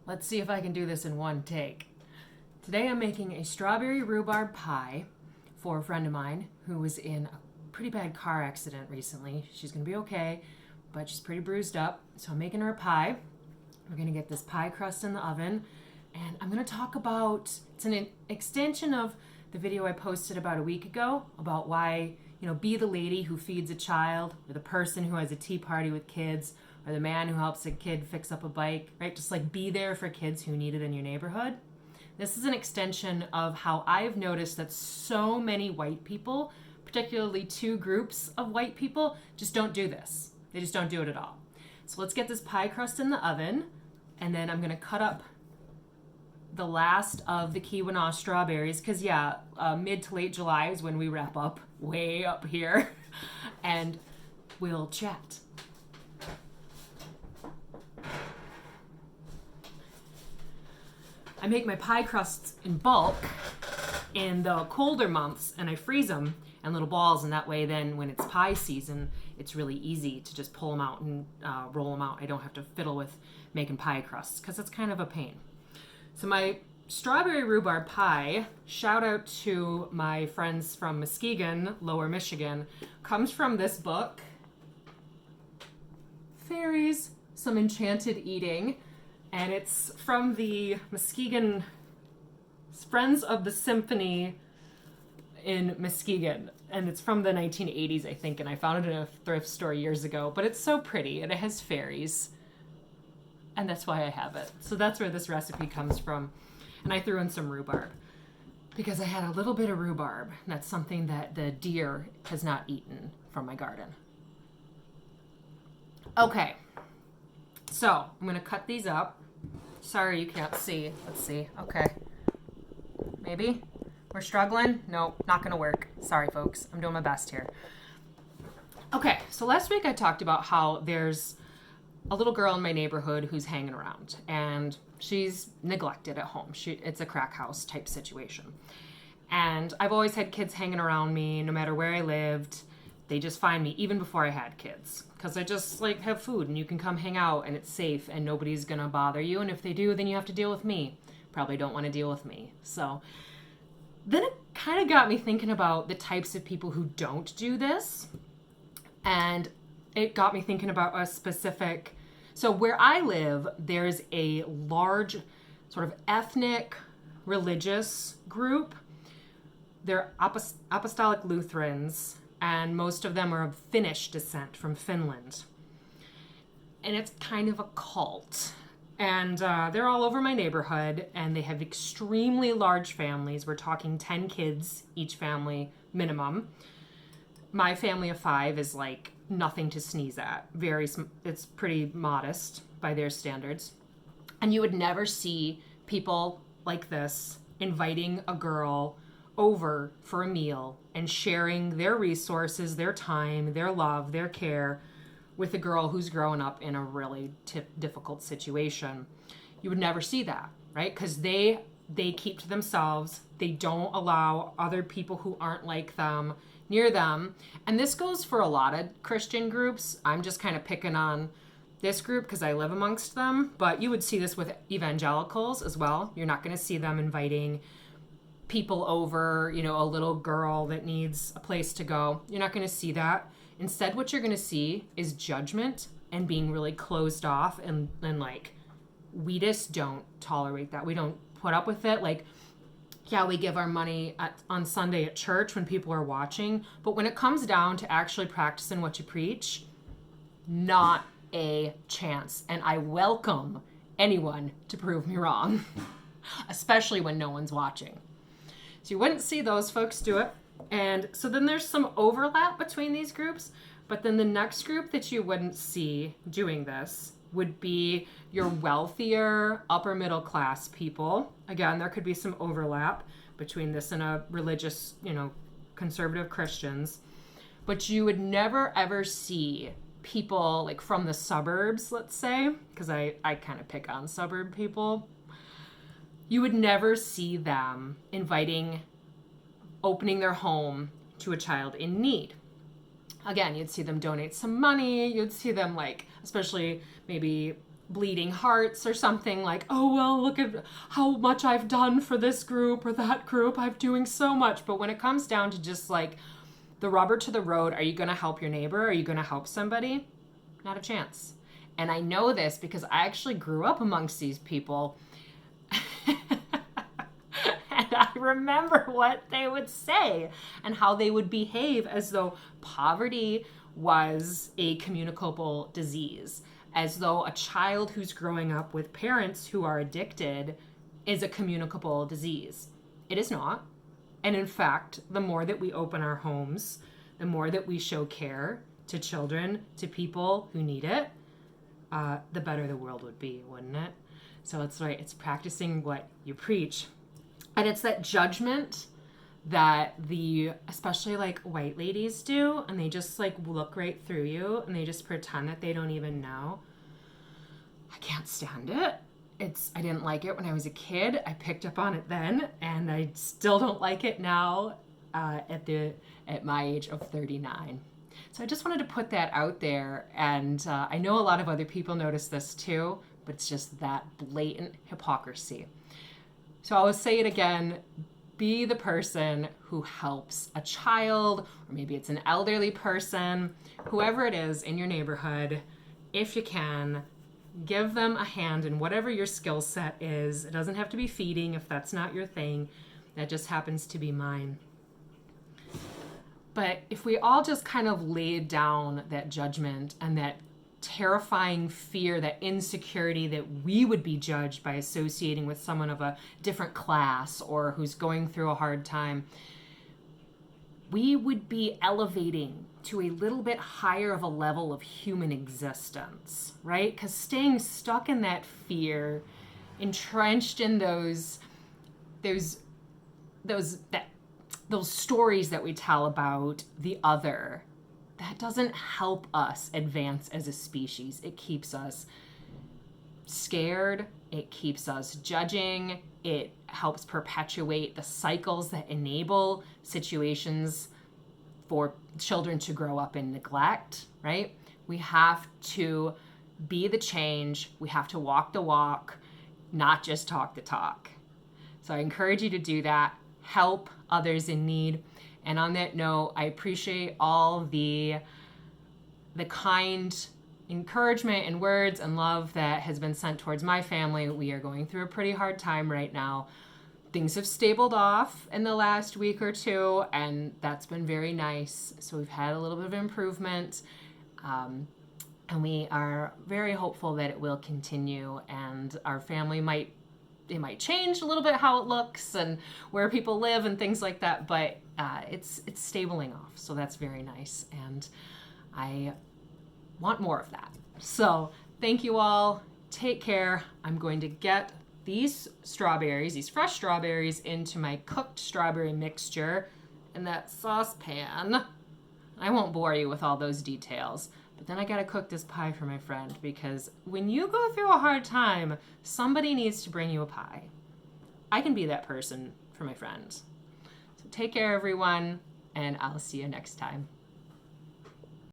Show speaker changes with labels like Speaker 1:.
Speaker 1: Let's see if I can do this in one take. Today I'm making a strawberry rhubarb pie for a friend of mine who was in a pretty bad car accident recently. She's going to be okay, but she's pretty bruised up. So I'm making her a pie. We're going to get this pie crust in the oven. And I'm going to talk about, it's an extension of the video I posted about a week ago about why, be the lady who feeds a child, or the person who has a tea party with kids, or the man who helps a kid fix up a bike, right? Just like be there for kids who need it in your neighborhood. This is an extension of how I've noticed that so many white people, particularly two groups of white people, just don't do this. They just don't do it at all. So let's get this pie crust in the oven, and then I'm going to cut up the last of the Keweenaw strawberries, because mid to late July is when we wrap up, way up here, and we'll chat. I make my pie crusts in bulk in the colder months, and I freeze them in little balls, and that way then when it's pie season, it's really easy to just pull them out and roll them out. I don't have to fiddle with making pie crusts, because it's kind of a pain. So my strawberry rhubarb pie, shout out to my friends from Muskegon, Lower Michigan, comes from this book, Fairies, Some Enchanted Eating. And it's from the Muskegon Friends of the Symphony in Muskegon. And it's from the 1980s, I think. And I found it in a thrift store years ago. But it's so pretty. And it has fairies. And that's why I have it. So that's where this recipe comes from. And I threw in some rhubarb, because I had a little bit of rhubarb. And that's something that the deer has not eaten from my garden. Okay. So I'm going to cut these up. Sorry you can't see. Let's see. Okay. Maybe? We're struggling? No, not going to work. Sorry, folks. I'm doing my best here. Okay, so last week I talked about how there's a little girl in my neighborhood who's hanging around, and she's neglected at home. It's a crack house type situation. And I've always had kids hanging around me no matter where I lived. They just find me even before I had kids, because I just have food and you can come hang out and it's safe and nobody's gonna bother you. And if they do, then you have to deal with me. Probably don't want to deal with me. So then it kind of got me thinking about the types of people who don't do this. And it got me thinking about a specific, so where I live, there's a large sort of ethnic religious group. They're Apostolic Lutherans, and most of them are of Finnish descent from Finland. And it's kind of a cult. And they're all over my neighborhood, and they have extremely large families. We're talking 10 kids each family minimum. My family of 5 is nothing to sneeze at. It's pretty modest by their standards. And you would never see people like this inviting a girl over for a meal and sharing their resources, their time, their love, their care with a girl who's growing up in a really difficult situation. You would never see that, right? Because they keep to themselves. They don't allow other people who aren't like them near them. And this goes for a lot of Christian groups. I'm just kind of picking on this group because I live amongst them. But you would see this with evangelicals as well. You're not going to see them inviting people over, a little girl that needs a place to go. You're not going to see that. Instead, what you're going to see is judgment and being really closed off, and we just don't tolerate that. We don't put up with it. We give our money on Sunday at church when people are watching, but when it comes down to actually practicing what you preach, not a chance. And I welcome anyone to prove me wrong, especially when no one's watching. So you wouldn't see those folks do it. And so then there's some overlap between these groups, but then the next group that you wouldn't see doing this would be your wealthier, upper middle class people. Again, there could be some overlap between this and a religious, conservative Christians, but you would never ever see people from the suburbs, let's say, because I kind of pick on suburb people. You would never see them opening their home to a child in need. Again, you'd see them donate some money. You'd see them especially maybe bleeding hearts or something like, oh, well, look at how much I've done for this group or that group. I'm doing so much. But when it comes down to just like the rubber to the road, are you going to help your neighbor? Are you going to help somebody? Not a chance. And I know this because I actually grew up amongst these people. And I remember what they would say and how they would behave as though poverty was a communicable disease, as though a child who's growing up with parents who are addicted is a communicable disease. It is not. And in fact, the more that we open our homes, the more that we show care to children, to people who need it, the better the world would be, wouldn't it? So it's right, it's practicing what you preach. And it's that judgment that especially like white ladies do, and they just like look right through you and they just pretend that they don't even know. I can't stand it. I didn't like it when I was a kid. I picked up on it then, and I still don't like it now at my age of 39. So I just wanted to put that out there, and I know a lot of other people notice this too, but it's just that blatant hypocrisy. So I'll say it again, be the person who helps a child, or maybe it's an elderly person, whoever it is in your neighborhood, if you can. Give them a hand in whatever your skill set is. It doesn't have to be feeding if that's not your thing. That just happens to be mine. But if we all just kind of laid down that judgment and that terrifying fear, that insecurity that we would be judged by associating with someone of a different class or who's going through a hard time, we would be elevating to a little bit higher of a level of human existence, right? Because staying stuck in that fear, entrenched in those stories that we tell about the other, that doesn't help us advance as a species. It keeps us scared. It keeps us judging. It helps perpetuate the cycles that enable situations for children to grow up in neglect, right? We have to be the change. We have to walk the walk, not just talk the talk. So I encourage you to do that. Help others in need. And on that note, I appreciate all the kind encouragement and words and love that has been sent towards my family. We are going through a pretty hard time right now. Things have stabled off in the last week or two, and that's been very nice. So we've had a little bit of improvement, and we are very hopeful that it will continue, and our family might change a little bit how it looks and where people live and things like that, but it's stabling off. So that's very nice, and I want more of that. So thank you all. Take care. I'm going to get these fresh strawberries, into my cooked strawberry mixture in that saucepan. I won't bore you with all those details, but then I gotta cook this pie for my friend, because when you go through a hard time, somebody needs to bring you a pie. I can be that person for my friend. So take care, everyone, and I'll see you next time.